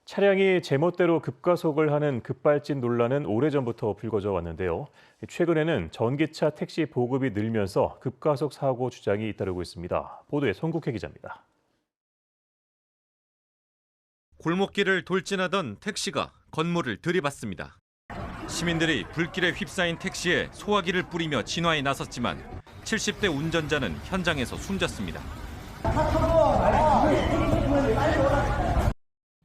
차량이 제멋대로 급가속을 하는 급발진 논란은 오래전부터 불거져 왔는데요. 최근에는 전기차 택시 보급이 늘면서 급가속 사고 주장이 잇따르고 있습니다. 보도에 손국혜 기자입니다. 골목길을 돌진하던 택시가 건물을 들이받습니다. 시민들이 불길에 휩싸인 택시에 소화기를 뿌리며 진화에 나섰지만 70대 운전자는 현장에서 숨졌습니다.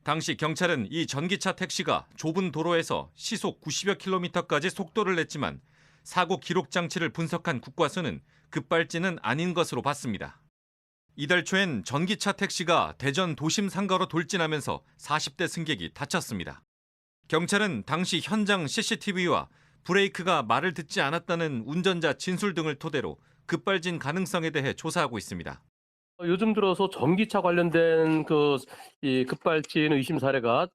당시 경찰은 이 전기차 택시가 좁은 도로에서 시속 90여 킬로미터까지 속도를 냈지만 사고 기록 장치를 분석한 국과수는 급발진은 아닌 것으로 봤습니다. 이달 초엔 전기차 택시가 대전 도심 상가로 돌진하면서 40대 승객이 다쳤습니다. 경찰은 당시 현장 CCTV와 브레이크가 말을 듣지 않았다는 운전자 진술 등을 토대로 급발진 가능성에 대해 조사하고 있습니다. 요즘 들어서 전기차 관련된 이 급발진 의심 사례가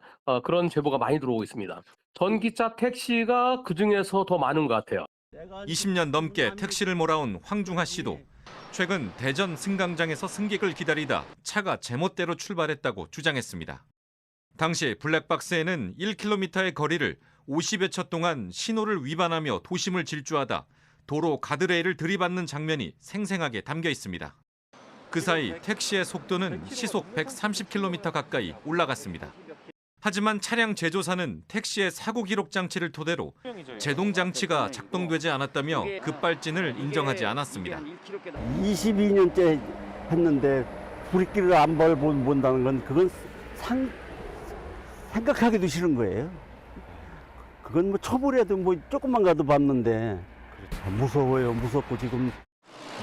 그런 제보가 많이 들어오고 있습니다. 전기차 택시가 그중에서 더 많은 것 같아요. 20년 넘게 택시를 몰아온 황중하 씨도 최근 대전 승강장에서 승객을 기다리다 차가 제멋대로 출발했다고 주장했습니다. 당시 블랙박스에는 1km의 거리를 50여 초 동안 신호를 위반하며 도심을 질주하다 도로 가드레일을 들이받는 장면이 생생하게 담겨 있습니다. 그 사이 택시의 속도는 시속 130km 가까이 올라갔습니다. 하지만 차량 제조사는 택시의 사고 기록 장치를 토대로 제동 장치가 작동되지 않았다며 급발진을 인정하지 않았습니다. 22년째 했는데 브레이크를 안 본다는 건 그건 생각하기도 싫은 거예요. 그건 뭐 초보라도 뭐 조금만 가도 봤는데 무서워요. 무섭고 지금.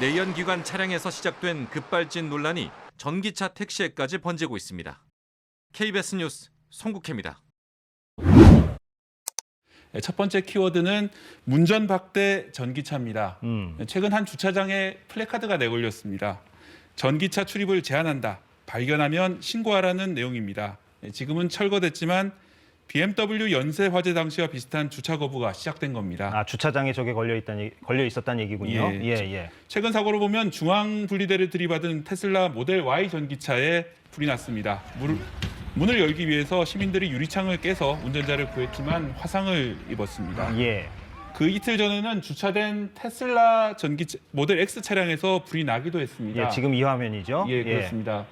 내연기관 차량에서 시작된 급발진 논란이 전기차 택시에까지 번지고 있습니다. KBS 뉴스 송국혜입니다. 첫 번째 키워드는 문전박대 전기차입니다. 최근 한 주차장에 플래카드가 내걸렸습니다. 전기차 출입을 제한한다. 발견하면 신고하라는 내용입니다. 지금은 철거됐지만 BMW 연쇄 화재 당시와 비슷한 주차 거부가 시작된 겁니다. 아, 주차장에 저게 걸려 있었다는 얘기군요. 예. 최근 사고를 보면 중앙 분리대를 들이받은 테슬라 모델 Y 전기차에 불이 났습니다. 문을 열기 위해서 시민들이 유리창을 깨서 운전자를 구했지만 화상을 입었습니다. 예. 그 이틀 전에는 주차된 테슬라 전기차 모델 X 차량에서 불이 나기도 했습니다. 예, 지금 이 화면이죠? 예, 그렇습니다.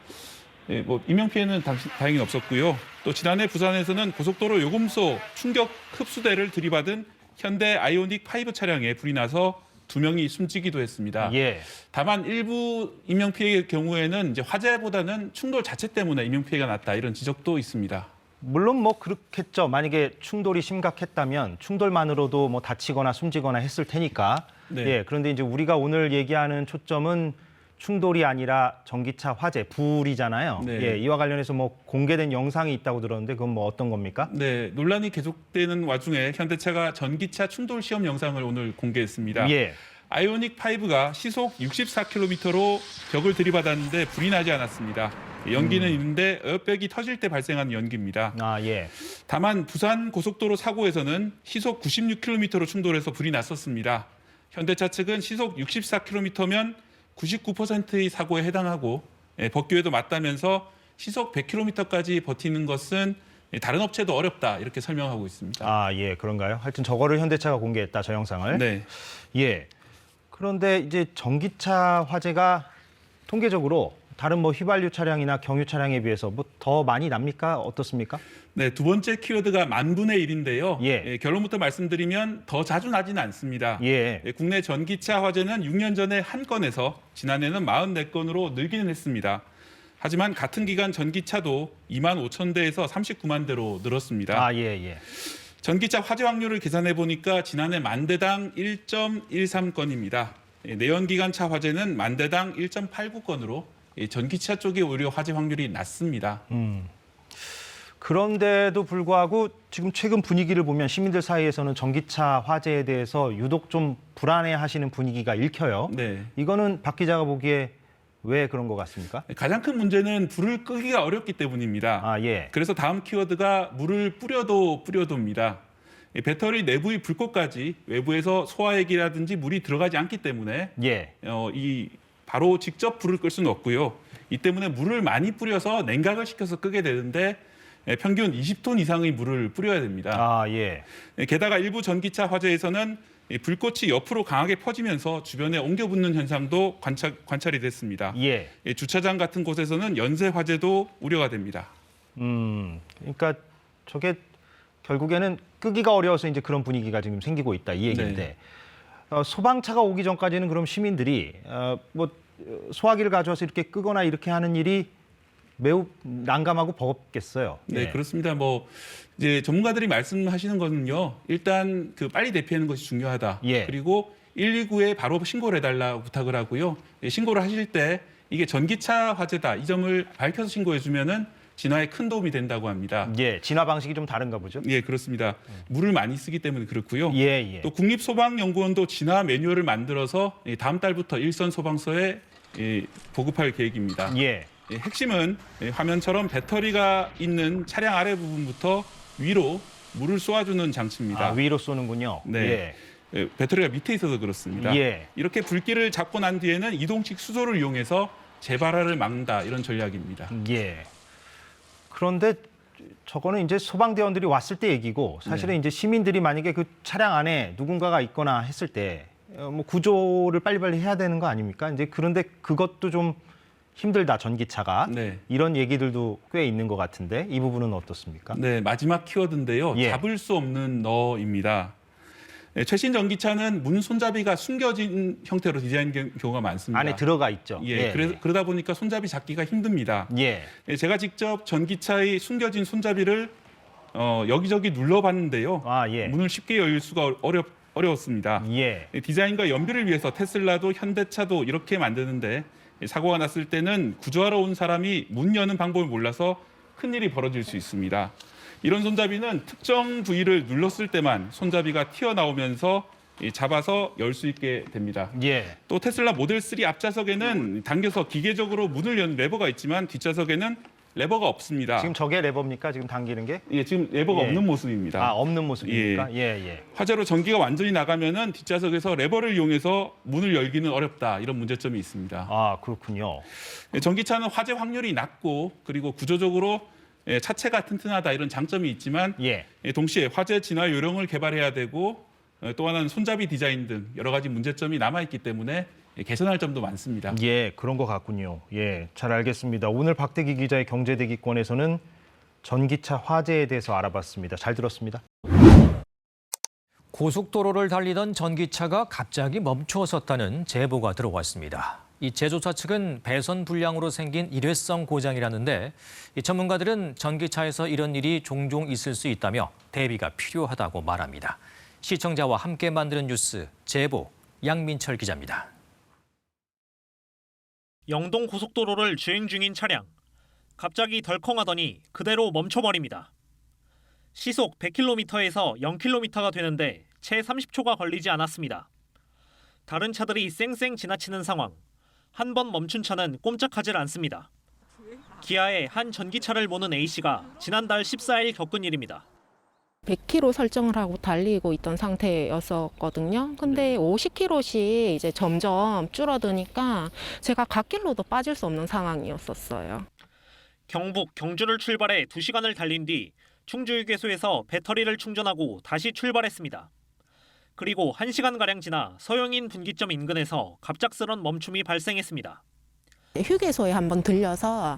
예, 인명 피해는 다행히 없었고요. 또 지난해 부산에서는 고속도로 요금소 충격 흡수대를 들이받은 현대 아이오닉 5 차량에 불이 나서 2명이 숨지기도 했습니다. 예. 다만 일부 인명 피해의 경우에는 이제 화재보다는 충돌 자체 때문에 인명 피해가 났다 이런 지적도 있습니다. 물론 뭐 그렇겠죠. 만약에 충돌이 심각했다면 충돌만으로도 뭐 다치거나 숨지거나 했을 테니까. 네. 예. 그런데 이제 우리가 오늘 얘기하는 초점은 충돌이 아니라 전기차 화재, 불이잖아요. 네. 예, 이와 관련해서 뭐 공개된 영상이 있다고 들었는데 그건 뭐 어떤 겁니까? 네, 논란이 계속되는 와중에 현대차가 전기차 충돌 시험 영상을 오늘 공개했습니다. 예. 아이오닉 5가 시속 64km로 벽을 들이받았는데 불이 나지 않았습니다. 연기는 있는데 에어백이 터질 때 발생한 연기입니다. 아, 예. 다만 부산 고속도로 사고에서는 시속 96km로 충돌해서 불이 났었습니다. 현대차 측은 시속 64km면 99%의 사고에 해당하고 법규에도 맞다면서 시속 100km까지 버티는 것은 다른 업체도 어렵다 이렇게 설명하고 있습니다. 아, 예, 그런가요? 하여튼 저거를 현대차가 공개했다, 저 영상을. 네. 예. 그런데 이제 전기차 화재가 통계적으로 다른 뭐 휘발유 차량이나 경유 차량에 비해서 뭐 더 많이 납니까? 어떻습니까? 네, 두 번째 키워드가 만분의 1인데요. 예. 결론부터 말씀드리면 더 자주 나지는 않습니다. 예. 국내 전기차 화재는 6년 전에 한 건에서 지난해는 44건으로 늘기는 했습니다. 하지만 같은 기간 전기차도 2만 5천 대에서 39만 대로 늘었습니다. 아, 예. 전기차 화재 확률을 계산해 보니까 지난해 만 대당 1.13건입니다. 내연기관차 화재는 만 대당 1.89건으로 전기차 쪽이 오히려 화재 확률이 낮습니다. 그런데도 불구하고 지금 최근 분위기를 보면 시민들 사이에서는 전기차 화재에 대해서 유독 좀 불안해하시는 분위기가 읽혀요. 네. 이거는 박 기자가 보기에 왜 그런 것 같습니까? 가장 큰 문제는 불을 끄기가 어렵기 때문입니다. 아, 예. 그래서 다음 키워드가 물을 뿌려도입니다. 배터리 내부의 불꽃까지 외부에서 소화액이라든지 물이 들어가지 않기 때문에 예. 바로 직접 불을 끌 수는 없고요. 이 때문에 물을 많이 뿌려서 냉각을 시켜서 끄게 되는데 평균 20톤 이상의 물을 뿌려야 됩니다. 아, 예. 게다가 일부 전기차 화재에서는 불꽃이 옆으로 강하게 퍼지면서 주변에 옮겨 붙는 현상도 관찰이 됐습니다. 예. 주차장 같은 곳에서는 연쇄 화재도 우려가 됩니다. 그러니까 저게 결국에는 끄기가 어려워서 이제 그런 분위기가 지금 생기고 있다 이 얘기인데 소방차가 오기 전까지는 그럼 시민들이 뭐 소화기를 가져와서 이렇게 끄거나 이렇게 하는 일이 매우 난감하고 버겁겠어요. 네, 예. 그렇습니다. 뭐 이제 전문가들이 말씀하시는 거는요. 일단 그 빨리 대피하는 것이 중요하다. 예. 그리고 119에 바로 신고를 해달라고 부탁을 하고요. 신고를 하실 때 이게 전기차 화재다 이 점을 밝혀서 신고해 주면은 진화에 큰 도움이 된다고 합니다. 예, 진화 방식이 좀 다른가 보죠. 예, 그렇습니다. 물을 많이 쓰기 때문에 그렇고요. 예, 예. 또 국립소방연구원도 진화 매뉴얼을 만들어서 다음 달부터 일선 소방서에 보급할 계획입니다. 예. 핵심은 화면처럼 배터리가 있는 차량 아래 부분부터 위로 물을 쏘아주는 장치입니다. 아, 위로 쏘는군요. 네. 배터리가 밑에 있어서 그렇습니다. 예. 이렇게 불길을 잡고 난 뒤에는 이동식 수소를 이용해서 재발화를 막는다 이런 전략입니다. 예. 그런데 저거는 이제 소방대원들이 왔을 때 얘기고 사실은 이제 시민들이 만약에 그 차량 안에 누군가가 있거나 했을 때 뭐 구조를 빨리빨리 해야 되는 거 아닙니까? 이제 그런데 그것도 좀 힘들다 전기차가 네. 이런 얘기들도 꽤 있는 것 같은데 이 부분은 어떻습니까? 네, 마지막 키워드인데요. 예. 잡을 수 없는 너입니다. 최신 전기차는 문 손잡이가 숨겨진 형태로 디자인된 경우가 많습니다. 안에 들어가 있죠. 예, 그러다 보니까 손잡이 잡기가 힘듭니다. 예. 제가 직접 전기차의 숨겨진 손잡이를 여기저기 눌러봤는데요. 아, 예. 문을 쉽게 열 수가 어려웠습니다. 예. 디자인과 연비를 위해서 테슬라도 현대차도 이렇게 만드는데 사고가 났을 때는 구조하러 온 사람이 문 여는 방법을 몰라서 큰일이 벌어질 수 있습니다. 이런 손잡이는 특정 부위를 눌렀을 때만 손잡이가 튀어나오면서 잡아서 열 수 있게 됩니다. 예. 또 테슬라 모델 3 앞좌석에는 당겨서 기계적으로 문을 여는 레버가 있지만 뒷좌석에는 레버가 없습니다. 지금 저게 레버입니까? 지금 당기는 게? 예, 지금 레버가 예. 없는 모습입니다. 아, 없는 모습입니까? 예, 예. 화재로 전기가 완전히 나가면은 뒷좌석에서 레버를 이용해서 문을 열기는 어렵다 이런 문제점이 있습니다. 아, 그렇군요. 전기차는 화재 확률이 낮고 그리고 구조적으로 차체가 튼튼하다 이런 장점이 있지만 예. 동시에 화재 진화 요령을 개발해야 되고 또 하나는 손잡이 디자인 등 여러 가지 문제점이 남아 있기 때문에 개선할 점도 많습니다. 예, 그런 것 같군요. 예, 잘 알겠습니다. 오늘 박대기 기자의 경제대기권에서는 전기차 화재에 대해서 알아봤습니다. 잘 들었습니다. 고속도로를 달리던 전기차가 갑자기 멈춰섰다는 제보가 들어왔습니다. 이 제조사 측은 배선 불량으로 생긴 일회성 고장이라는데 이 전문가들은 전기차에서 이런 일이 종종 있을 수 있다며 대비가 필요하다고 말합니다. 시청자와 함께 만드는 뉴스 제보 양민철 기자입니다. 영동 고속도로를 주행 중인 차량. 갑자기 덜컹하더니 그대로 멈춰버립니다. 시속 100km에서 0km가 되는데 채 30초가 걸리지 않았습니다. 다른 차들이 쌩쌩 지나치는 상황. 한 번 멈춘 차는 꼼짝하질 않습니다. 기아의 한 전기차를 모는 A씨가 지난달 14일 겪은 일입니다. 100km 설정을 하고 달리고 있던 상태였었거든요. 근데 50km씩 이제 점점 줄어드니까 제가 갓길로도 빠질 수 없는 상황이었었어요. 경북 경주를 출발해 2시간을 달린 뒤 충주휴게소에서 배터리를 충전하고 다시 출발했습니다. 그리고 1시간가량 지나 서영인 분기점 인근에서 갑작스런 멈춤이 발생했습니다. 휴게소에 한번 들려서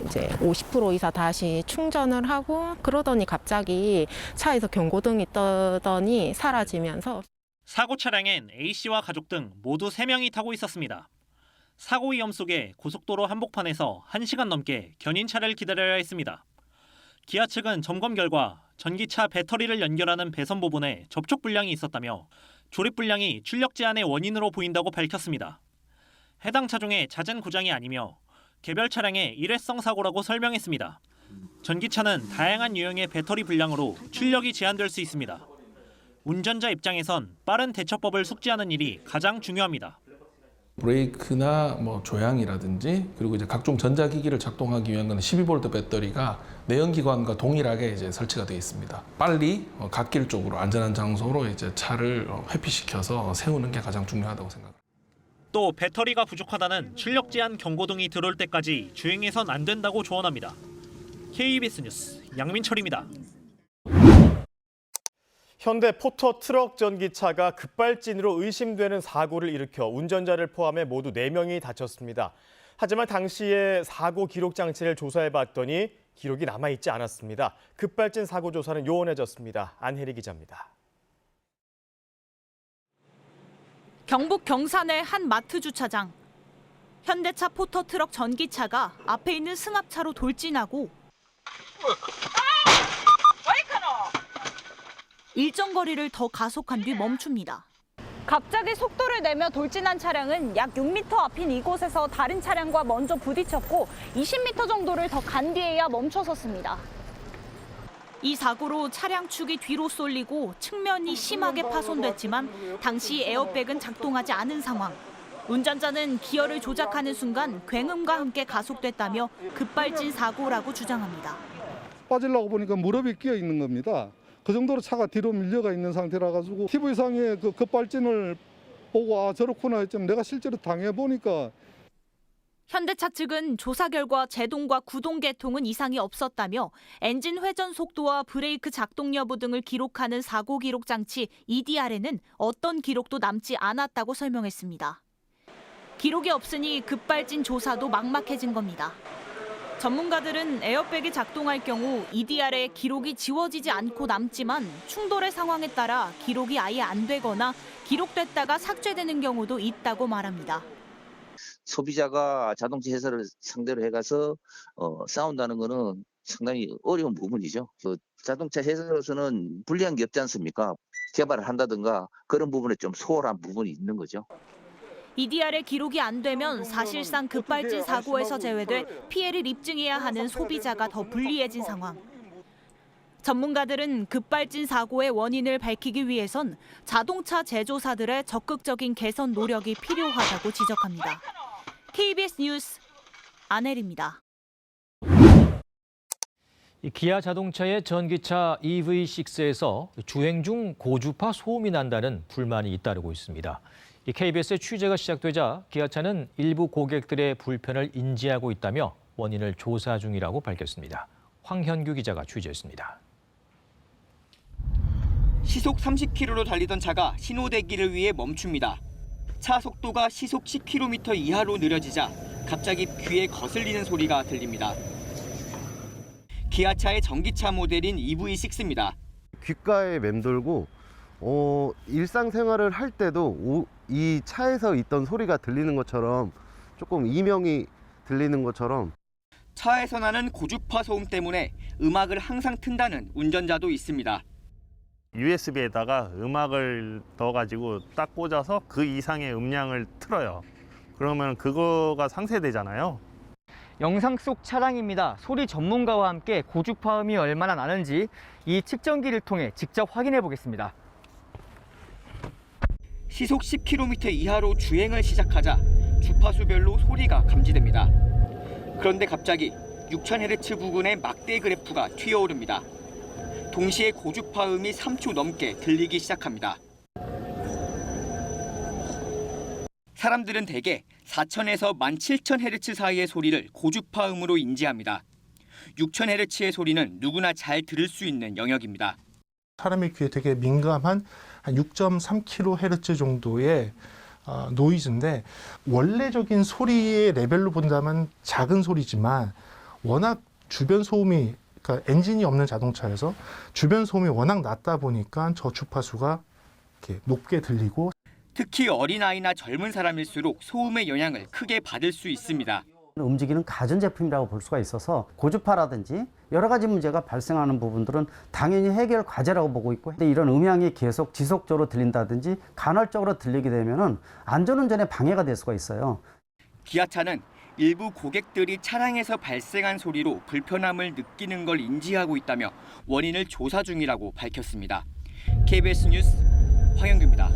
이제 50% 이상 다시 충전을 하고 그러더니 갑자기 차에서 경고등이 뜨더니 사라지면서 사고 차량엔 A씨와 가족 등 모두 3명이 타고 있었습니다. 사고 위험 속에 고속도로 한복판에서 1시간 넘게 견인차를 기다려야 했습니다. 기아 측은 점검 결과 전기차 배터리를 연결하는 배선 부분에 접촉 불량이 있었다며 조립 불량이 출력 제한의 원인으로 보인다고 밝혔습니다. 해당 차종의 잦은 고장이 아니며 개별 차량의 일회성 사고라고 설명했습니다. 전기차는 다양한 유형의 배터리 불량으로 출력이 제한될 수 있습니다. 운전자 입장에선 빠른 대처법을 숙지하는 일이 가장 중요합니다. 브레이크나 뭐 조향이라든지 그리고 이제 각종 전자기기를 작동하기 위한 건 12V 배터리가 내연기관과 동일하게 이제 설치가 되어 있습니다. 빨리 갓길 쪽으로 안전한 장소로 이제 차를 회피시켜서 세우는 게 가장 중요하다고 생각합니다. 또 배터리가 부족하다는 출력 제한 경고등이 들어올 때까지 주행해선 안 된다고 조언합니다. KBS 뉴스 양민철입니다. 현대 포터 트럭 전기차가 급발진으로 의심되는 사고를 일으켜 운전자를 포함해 모두 4명이 다쳤습니다. 하지만 당시에 사고 기록 장치를 조사해봤더니 기록이 남아있지 않았습니다. 급발진 사고 조사는 요원해졌습니다. 안혜리 기자입니다. 경북 경산의 한 마트 주차장. 현대차 포터 트럭 전기차가 앞에 있는 승합차로 돌진하고 일정 거리를 더 가속한 뒤 멈춥니다. 갑자기 속도를 내며 돌진한 차량은 약 6m 앞인 이곳에서 다른 차량과 먼저 부딪혔고 20m 정도를 더 간 뒤에야 멈춰섰습니다. 이 사고로 차량 축이 뒤로 쏠리고 측면이 심하게 파손됐지만 당시 에어백은 작동하지 않은 상황. 운전자는 기어를 조작하는 순간 굉음과 함께 가속됐다며 급발진 사고라고 주장합니다. 빠지려고 보니까 무릎이 끼어 있는 겁니다. 그 정도로 차가 뒤로 밀려가 있는 상태라 가지고 TV상에 그 급발진을 보고 아 저렇구나 했지만 내가 실제로 당해보니까. 현대차 측은 조사 결과 제동과 구동 계통은 이상이 없었다며 엔진 회전 속도와 브레이크 작동 여부 등을 기록하는 사고 기록 장치 EDR에는 어떤 기록도 남지 않았다고 설명했습니다. 기록이 없으니 급발진 조사도 막막해진 겁니다. 전문가들은 에어백이 작동할 경우 EDR에 기록이 지워지지 않고 남지만 충돌의 상황에 따라 기록이 아예 안 되거나 기록됐다가 삭제되는 경우도 있다고 말합니다. 소비자가 자동차 회사를 상대로 해가서 싸운다는 거는 상당히 어려운 부분이죠. 자동차 회사로서는 불리한 게 없지 않습니까? 개발을 한다든가 그런 부분에 좀 소홀한 부분이 있는 거죠. EDR에 기록이 안 되면 사실상 급발진 사고에서 제외돼 피해를 입증해야 하는 소비자가 더 불리해진 상황. 전문가들은 급발진 사고의 원인을 밝히기 위해선 자동차 제조사들의 적극적인 개선 노력이 필요하다고 지적합니다. KBS 뉴스 안혜리입니다. 기아 자동차의 전기차 EV6에서 주행 중 고주파 소음이 난다는 불만이 잇따르고 있습니다. KBS의 취재가 시작되자 기아차는 일부 고객들의 불편을 인지하고 있다며 원인을 조사 중이라고 밝혔습니다. 황현규 기자가 취재했습니다. 시속 30km로 달리던 차가 신호 대기를 위해 멈춥니다. 차 속도가 시속 10km 이하로 느려지자 갑자기 귀에 거슬리는 소리가 들립니다. 기아차의 전기차 모델인 EV6입니다. 귓가에 맴돌고 일상생활을 할 때도 이 차에서 있던 소리가 들리는 것처럼 조금 이명이 들리는 것처럼. 차에서 나는 고주파 소음 때문에 음악을 항상 튼다는 운전자도 있습니다. USB에다가 음악을 넣어가지고 딱 꽂아서 그 이상의 음량을 틀어요. 그러면 그거가 상쇄되잖아요. 영상 속 차량입니다. 소리 전문가와 함께 고주파음이 얼마나 나는지 이 측정기를 통해 직접 확인해 보겠습니다. 시속 10km 이하로 주행을 시작하자 주파수별로 소리가 감지됩니다. 그런데 갑자기 6000Hz 부근의 막대 그래프가 튀어오릅니다. 동시에 고주파음이 3초 넘게 들리기 시작합니다. 사람들은 대개 4000에서 17000Hz 사이의 소리를 고주파음으로 인지합니다. 6000Hz의 소리는 누구나 잘 들을 수 있는 영역입니다. 사람의 귀에 되게 민감한 한 6.3kHz 정도의 노이즈인데 원래적인 소리의 레벨로 본다면 작은 소리지만 워낙 주변 소음이 그러니까 엔진이 없는 자동차에서 주변 소음이 워낙 낮다 보니까 저 주파수가 이렇게 높게 들리고 특히 어린아이나 젊은 사람일수록 소음의 영향을 크게 받을 수 있습니다. 움직이는 가전제품이라고 볼 수가 있어서 고주파라든지 여러 가지 문제가 발생하는 부분들은 당연히 해결 과제라고 보고 있고 근데 이런 음향이 계속 지속적으로 들린다든지 간헐적으로 들리게 되면은 안전운전에 방해가 될 수가 있어요. 기아차는 일부 고객들이 차량에서 발생한 소리로 불편함을 느끼는 걸 인지하고 있다며 원인을 조사 중이라고 밝혔습니다. KBS 뉴스 황영규입니다.